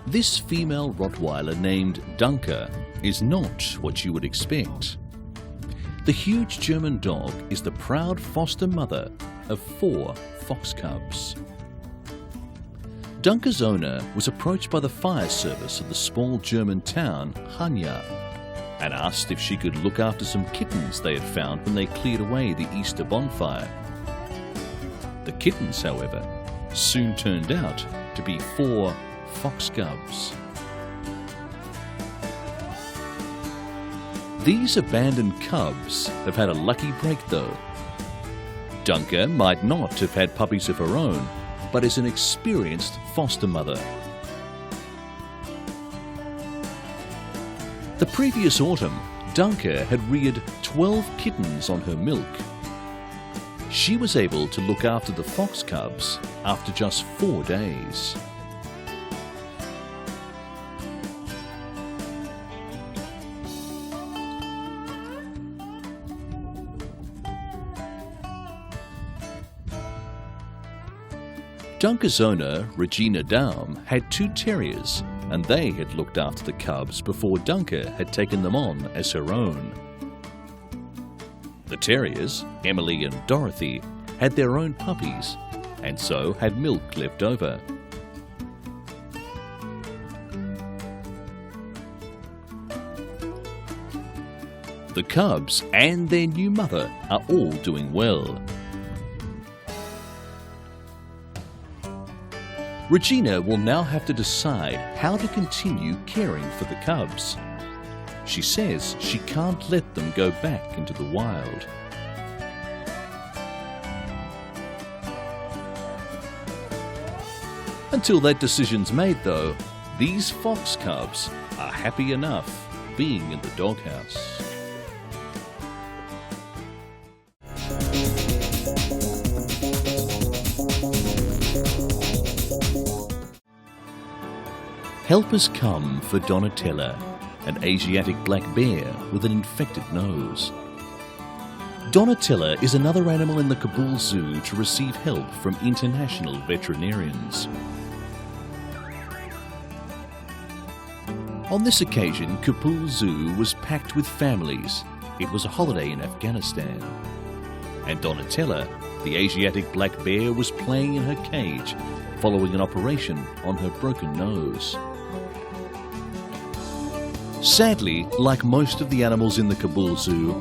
This female Rottweiler named Dunker is not what you would expect. The huge German dog is the proud foster mother of 4 fox cubs. Dunker's owner was approached by the fire service of the small German town Hanya and asked if she could look after some kittens they had found when they cleared away the Easter bonfire. The kittens, however, soon turned out to be 4 fox cubs. These abandoned cubs have had a lucky break though. Dunker might not have had puppies of her own, but is an experienced foster mother. The previous autumn, Dunker had reared 12 kittens on her milk. She was able to look after the fox cubs after just 4 days. Dunker's owner, Regina Daum, had 2 terriers, and they had looked after the cubs before Dunker had taken them on as her own. The terriers, Emily and Dorothy, had their own puppies, and so had milk left over. The cubs and their new mother are all doing well. Regina will now have to decide how to continue caring for the cubs. She says she can't let them go back into the wild. Until that decision's made though, these fox cubs are happy enough being in the doghouse. Help has come for Donatella, an Asiatic black bear with an infected nose. Donatella is another animal in the Kabul Zoo to receive help from international veterinarians. On this occasion, Kabul Zoo was packed with families. It was a holiday in Afghanistan. And Donatella, the Asiatic black bear, was playing in her cage following an operation on her broken nose. Sadly, like most of the animals in the Kabul Zoo,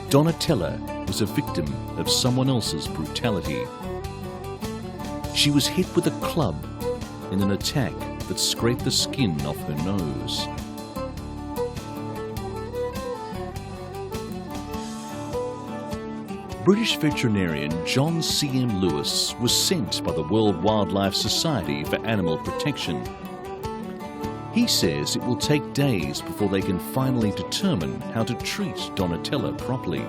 Donatella was a victim of someone else's brutality. She was hit with a club in an attack that scraped the skin off her nose. British veterinarian John C.M. Lewis was sent by the World Wildlife Society for Animal Protection. He says it will take days before they can finally determine how to treat Donatella properly.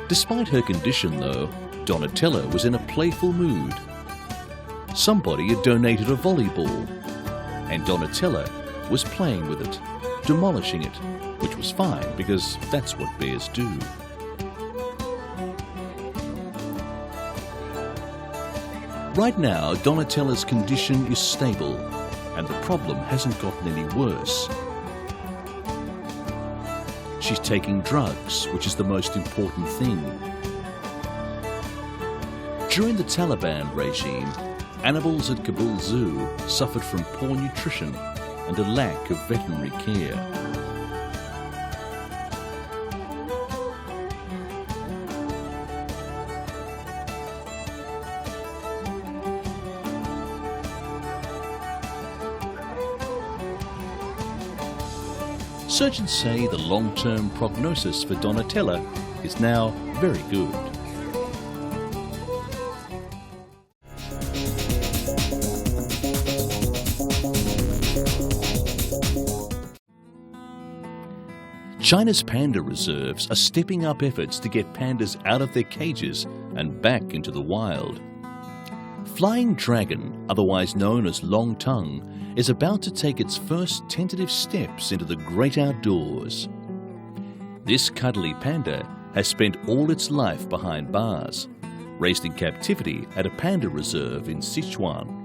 Despite her condition though, Donatella was in a playful mood. Somebody had donated a volleyball, and Donatella was playing with it, demolishing it, which was fine because that's what bears do. Right now, Donatella's condition is stable, and the problem hasn't gotten any worse. She's taking drugs, which is the most important thing. During the Taliban regime, animals at Kabul Zoo suffered from poor nutrition and a lack of veterinary care. Surgeons say the long-term prognosis for Donatella is now very good. China's panda reserves are stepping up efforts to get pandas out of their cages and back into the wild. Flying Dragon, otherwise known as Long Tongue, is about to take its first tentative steps into the great outdoors. This cuddly panda has spent all its life behind bars, raised in captivity at a panda reserve in Sichuan.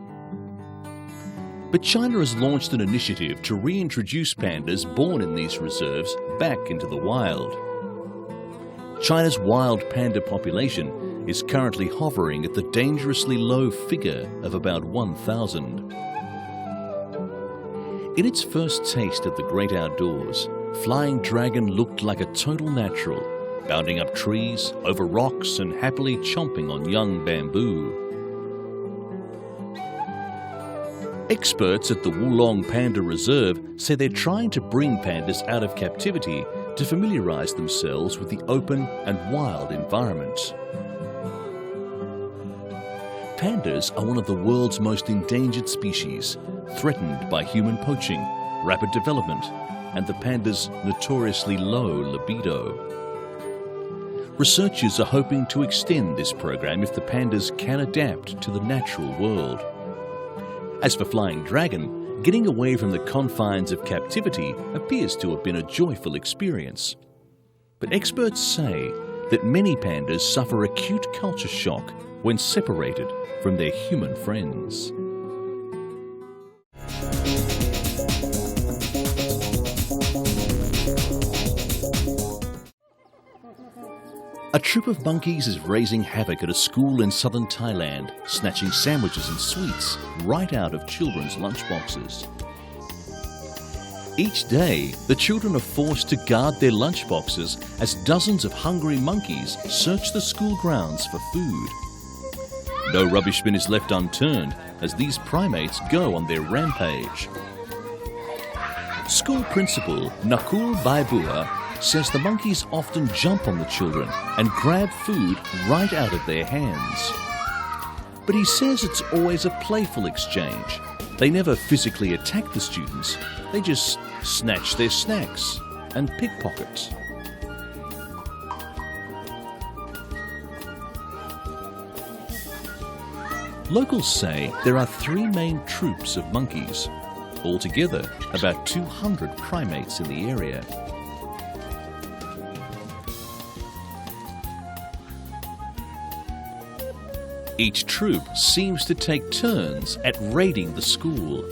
But China has launched an initiative to reintroduce pandas born in these reserves back into the wild. China's wild panda population is currently hovering at the dangerously low figure of about 1,000. In its first taste of the great outdoors, Flying Dragon looked like a total natural, bounding up trees, over rocks and happily chomping on young bamboo. Experts at the Wulong Panda Reserve say they're trying to bring pandas out of captivity to familiarise themselves with the open and wild environment. Pandas are one of the world's most endangered species, threatened by human poaching, rapid development, and the panda's notoriously low libido. Researchers are hoping to extend this program if the pandas can adapt to the natural world. As for Flying Dragon, getting away from the confines of captivity appears to have been a joyful experience. But experts say that many pandas suffer acute culture shock when separated from their human friends. A troop of monkeys is raising havoc at a school in southern Thailand, snatching sandwiches and sweets right out of children's lunchboxes. Each day, the children are forced to guard their lunchboxes as dozens of hungry monkeys search the school grounds for food. No rubbish bin is left unturned as these primates go on their rampage. School principal Nakul Baibua says the monkeys often jump on the children and grab food right out of their hands. But he says it's always a playful exchange. They never physically attack the students, they just snatch their snacks and pickpocket. Locals say there are 3 main troops of monkeys, altogether about 200 primates in the area. Each troop seems to take turns at raiding the school.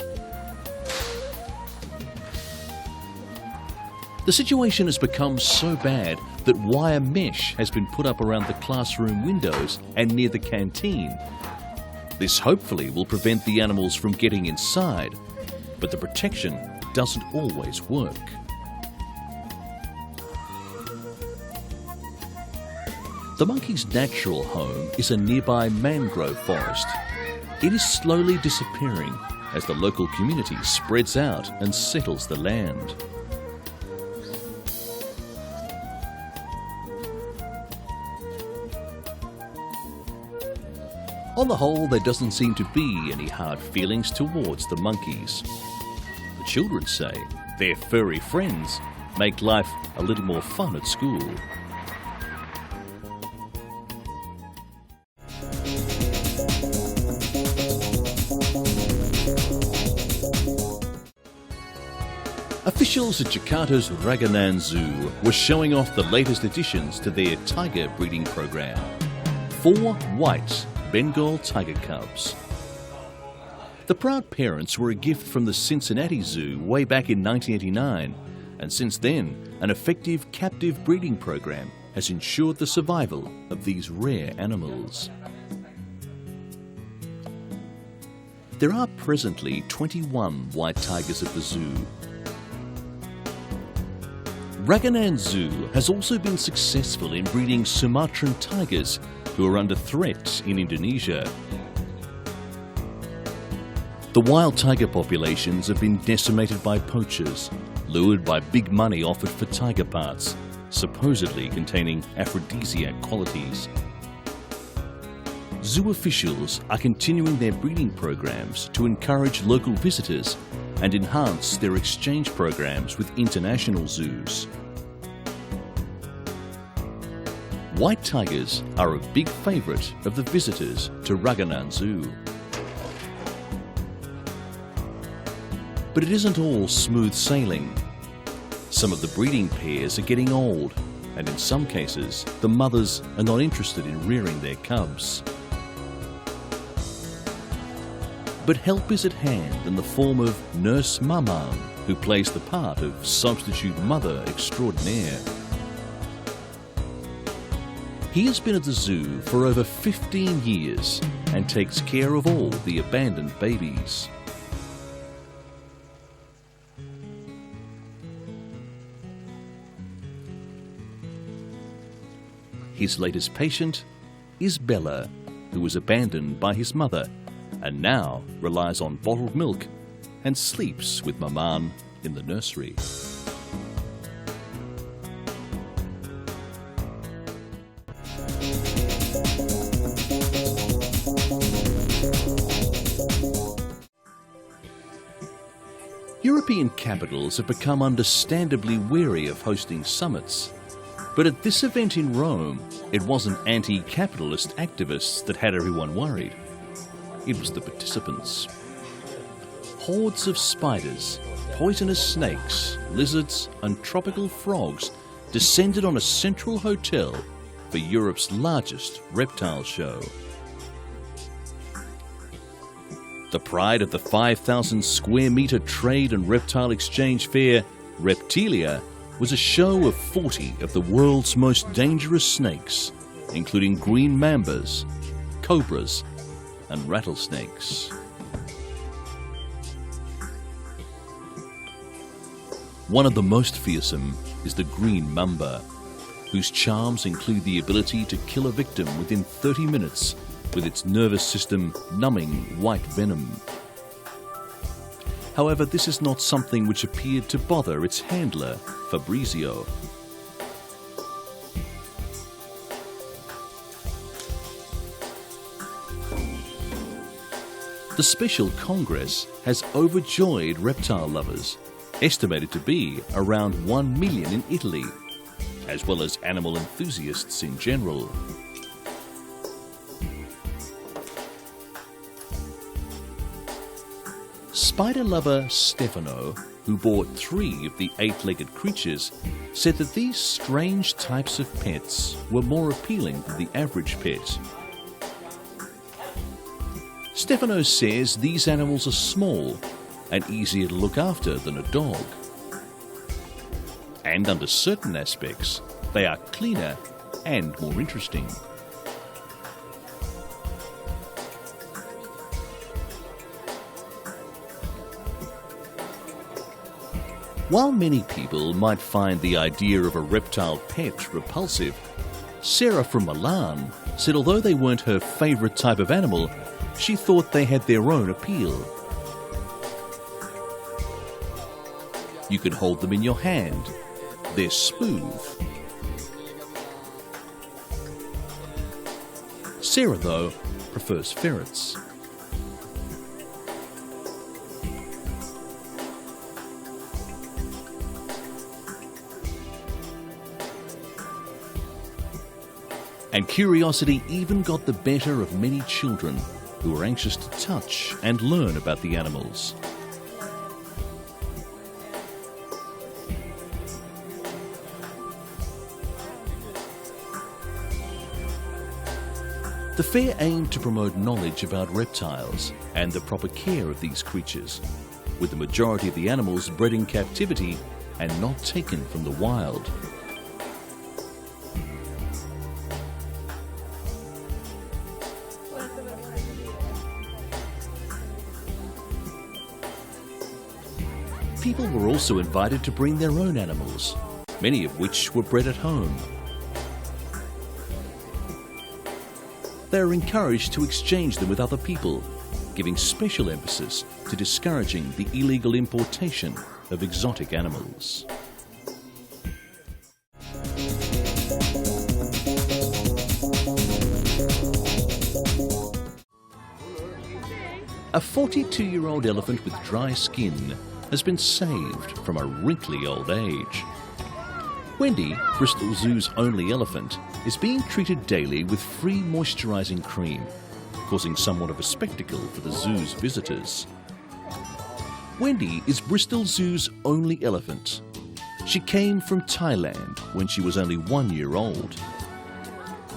The situation has become so bad that wire mesh has been put up around the classroom windows and near the canteen. This hopefully will prevent the animals from getting inside, but the protection doesn't always work. The monkey's natural home is a nearby mangrove forest. It is slowly disappearing as the local community spreads out and settles the land. On the whole, there doesn't seem to be any hard feelings towards the monkeys. The children say their furry friends make life a little more fun at school. Officials at Jakarta's Ragunan Zoo were showing off the latest additions to their tiger breeding program. 4 white Bengal tiger cubs. The proud parents were a gift from the Cincinnati Zoo way back in 1989, and since then, an effective captive breeding program has ensured the survival of these rare animals. There are presently 21 white tigers at the zoo. Ragunan Zoo has also been successful in breeding Sumatran tigers who are under threat in Indonesia. The wild tiger populations have been decimated by poachers, lured by big money offered for tiger parts, supposedly containing aphrodisiac qualities. Zoo officials are continuing their breeding programs to encourage local visitors and enhance their exchange programs with international zoos. White tigers are a big favourite of the visitors to Ragunan Zoo. But it isn't all smooth sailing. Some of the breeding pairs are getting old, and in some cases, the mothers are not interested in rearing their cubs. But help is at hand in the form of Nurse Maman, who plays the part of substitute mother extraordinaire. He has been at the zoo for over 15 years and takes care of all the abandoned babies. His latest patient is Bella, who was abandoned by his mother and now relies on bottled milk and sleeps with Maman in the nursery. European capitals have become understandably wary of hosting summits. But at this event in Rome, it wasn't anti-capitalist activists that had everyone worried. It was the participants. Hordes of spiders, poisonous snakes, lizards and tropical frogs descended on a central hotel for Europe's largest reptile show. The pride of the 5,000 square metre trade and reptile exchange fair, Reptilia, was a show of 40 of the world's most dangerous snakes, including green mambas, cobras and rattlesnakes. One of the most fearsome is the green mamba, whose charms include the ability to kill a victim within 30 minutes with its nervous system numbing white venom. However, this is not something which appeared to bother its handler, Fabrizio. The Special Congress has overjoyed reptile lovers, estimated to be around 1 million in Italy, as well as animal enthusiasts in general. Spider lover Stefano, who bought 3 of the 8-legged creatures, said that these strange types of pets were more appealing than the average pet. Stefano says these animals are small and easier to look after than a dog. And under certain aspects, they are cleaner and more interesting. While many people might find the idea of a reptile pet repulsive, Sarah from Milan said although they weren't her favourite type of animal, she thought they had their own appeal. You can hold them in your hand. They're smooth. Sarah, though, prefers ferrets. And curiosity even got the better of many children who were anxious to touch and learn about the animals. The fair aimed to promote knowledge about reptiles and the proper care of these creatures, with the majority of the animals bred in captivity and not taken from the wild. People were also invited to bring their own animals, many of which were bred at home. They are encouraged to exchange them with other people, giving special emphasis to discouraging the illegal importation of exotic animals. A 42-year-old elephant with dry skin has been saved from a wrinkly old age. Wendy, Bristol Zoo's only elephant, is being treated daily with free moisturising cream, causing somewhat of a spectacle for the zoo's visitors. Wendy is Bristol Zoo's only elephant. She came from Thailand when she was only 1 year old.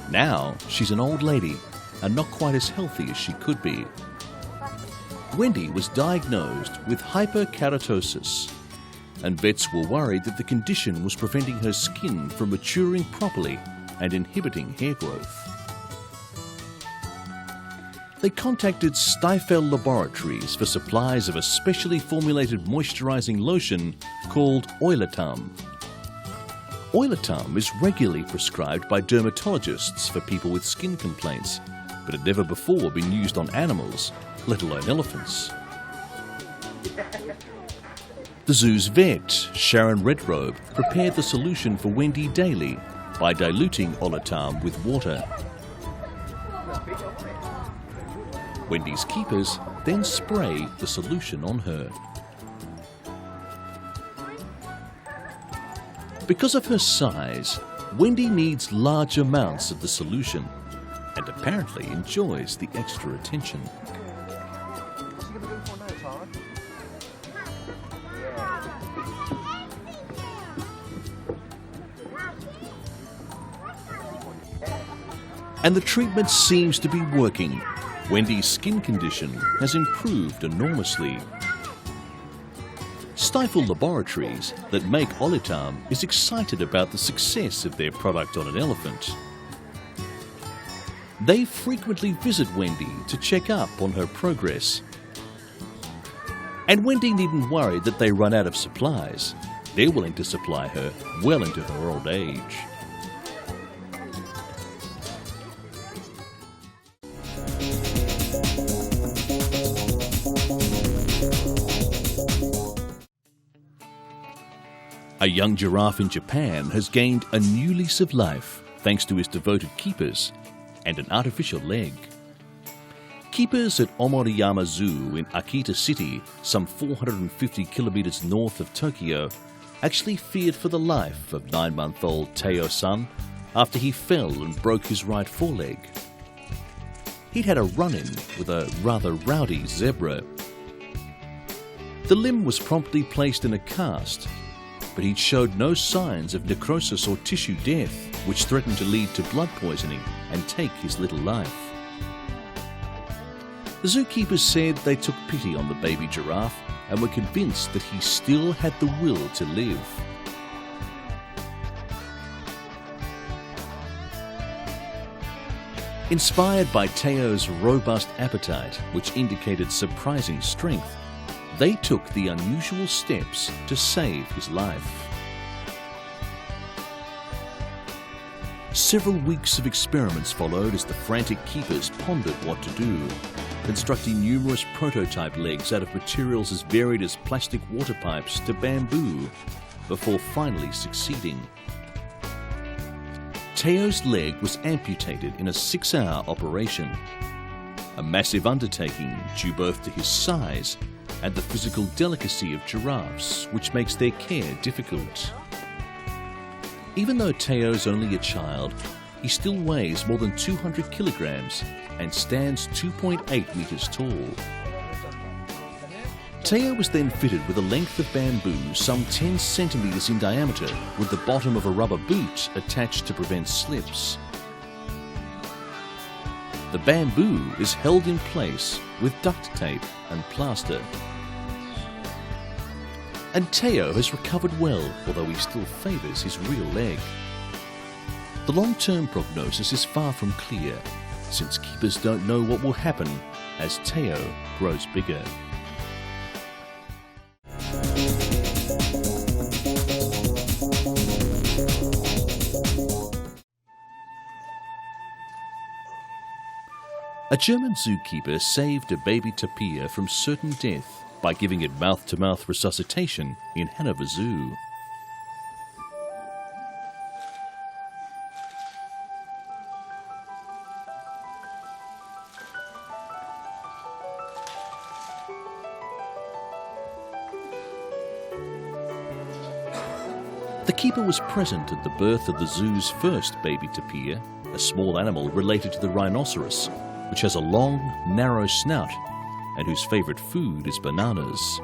Now she's an old lady and not quite as healthy as she could be. Wendy was diagnosed with hyperkeratosis, and vets were worried that the condition was preventing her skin from maturing properly and inhibiting hair growth. They contacted Stifel Laboratories for supplies of a specially formulated moisturizing lotion called Oilatum. Oilatum is regularly prescribed by dermatologists for people with skin complaints, but had never before been used on animals, let alone elephants. The zoo's vet, Sharon Redrobe, prepared the solution for Wendy daily by diluting Oilatum with water. Wendy's keepers then spray the solution on her. Because of her size, Wendy needs large amounts of the solution and apparently enjoys the extra attention. And the treatment seems to be working. Wendy's skin condition has improved enormously. Stifel Laboratories, that make Oilatum, is excited about the success of their product on an elephant. They frequently visit Wendy to check up on her progress. And Wendy needn't worry that they run out of supplies. They're willing to supply her well into her old age. A young giraffe in Japan has gained a new lease of life thanks to his devoted keepers and an artificial leg. Keepers at Omoriyama Zoo in Akita City, some 450 kilometers north of Tokyo, actually feared for the life of 9-month-old Teo-san after he fell and broke his right foreleg. He'd had a run-in with a rather rowdy zebra. The limb was promptly placed in a cast, but he'd showed no signs of necrosis or tissue death, which threatened to lead to blood poisoning and take his little life. The zookeepers said they took pity on the baby giraffe and were convinced that he still had the will to live. Inspired by Teo's robust appetite, which indicated surprising strength, they took the unusual steps to save his life. Several weeks of experiments followed as the frantic keepers pondered what to do, constructing numerous prototype legs out of materials as varied as plastic water pipes to bamboo, before finally succeeding. Teo's leg was amputated in a 6-hour operation, a massive undertaking due both to his size and the physical delicacy of giraffes, which makes their care difficult. Even though Teo's only a child, he still weighs more than 200 kilograms and stands 2.8 meters tall. Teo was then fitted with a length of bamboo some 10 centimeters in diameter with the bottom of a rubber boot attached to prevent slips. The bamboo is held in place with duct tape and plaster. And Teo has recovered well, although he still favours his real leg. The long-term prognosis is far from clear, since keepers don't know what will happen as Teo grows bigger. A German zookeeper saved a baby tapir from certain death by giving it mouth-to-mouth resuscitation in Hanover Zoo. The keeper was present at the birth of the zoo's first baby tapir, a small animal related to the rhinoceros, which has a long, narrow snout and whose favourite food is bananas.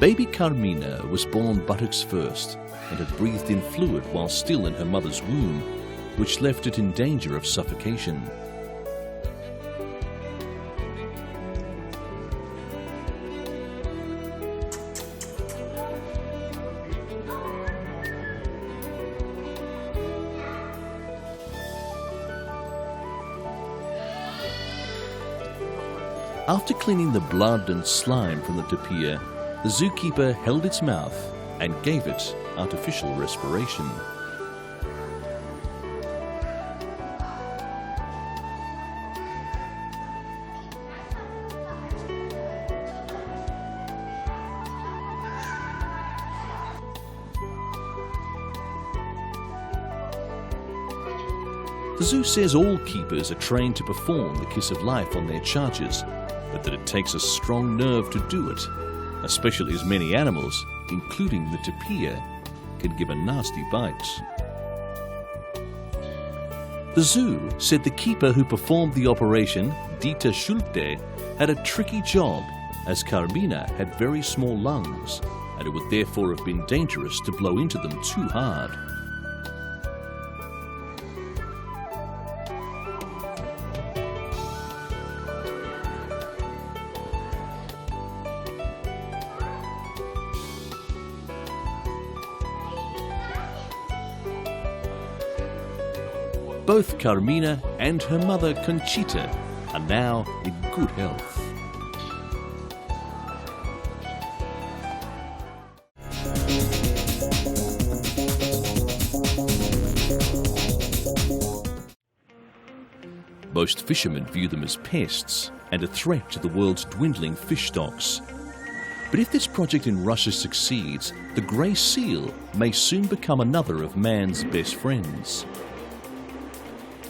Baby Carmina was born buttocks first and had breathed in fluid while still in her mother's womb, which left it in danger of suffocation. After cleaning the blood and slime from the tapir, the zookeeper held its mouth and gave it artificial respiration. The zoo says all keepers are trained to perform the kiss of life on their charges, but that it takes a strong nerve to do it, especially as many animals, including the tapir, can give a nasty bite. The zoo said the keeper who performed the operation, Dieter Schulte, had a tricky job, as Carmina had very small lungs, and it would therefore have been dangerous to blow into them too hard. Both Carmina and her mother Conchita are now in good health. Most fishermen view them as pests and a threat to the world's dwindling fish stocks. But if this project in Russia succeeds, the grey seal may soon become another of man's best friends.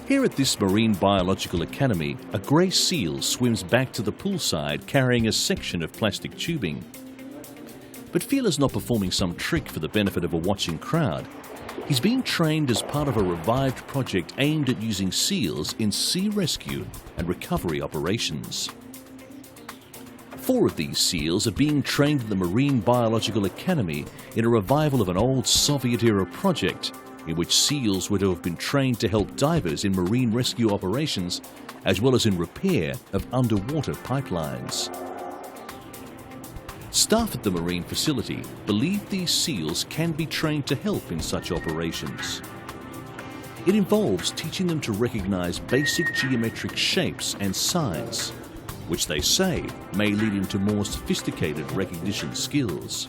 Here at this Marine Biological Academy, a grey seal swims back to the poolside carrying a section of plastic tubing. But Fila's not performing some trick for the benefit of a watching crowd. He's being trained as part of a revived project aimed at using seals in sea rescue and recovery operations. 4 of these seals are being trained at the Marine Biological Academy in a revival of an old Soviet-era project in which seals were to have been trained to help divers in marine rescue operations, as well as in repair of underwater pipelines. Staff at the marine facility believe these seals can be trained to help in such operations. It involves teaching them to recognize basic geometric shapes and signs, which they say may lead into more sophisticated recognition skills.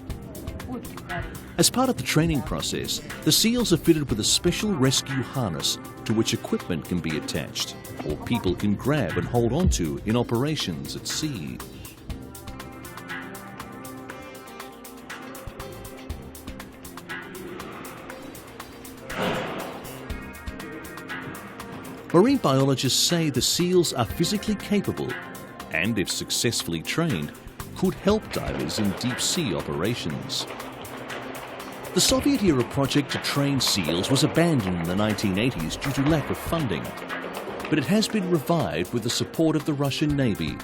As part of the training process, the seals are fitted with a special rescue harness to which equipment can be attached, or people can grab and hold onto in operations at sea. Marine biologists say the seals are physically capable and, if successfully trained, could help divers in deep-sea operations. The Soviet-era project to train seals was abandoned in the 1980s due to lack of funding, but it has been revived with the support of the Russian Navy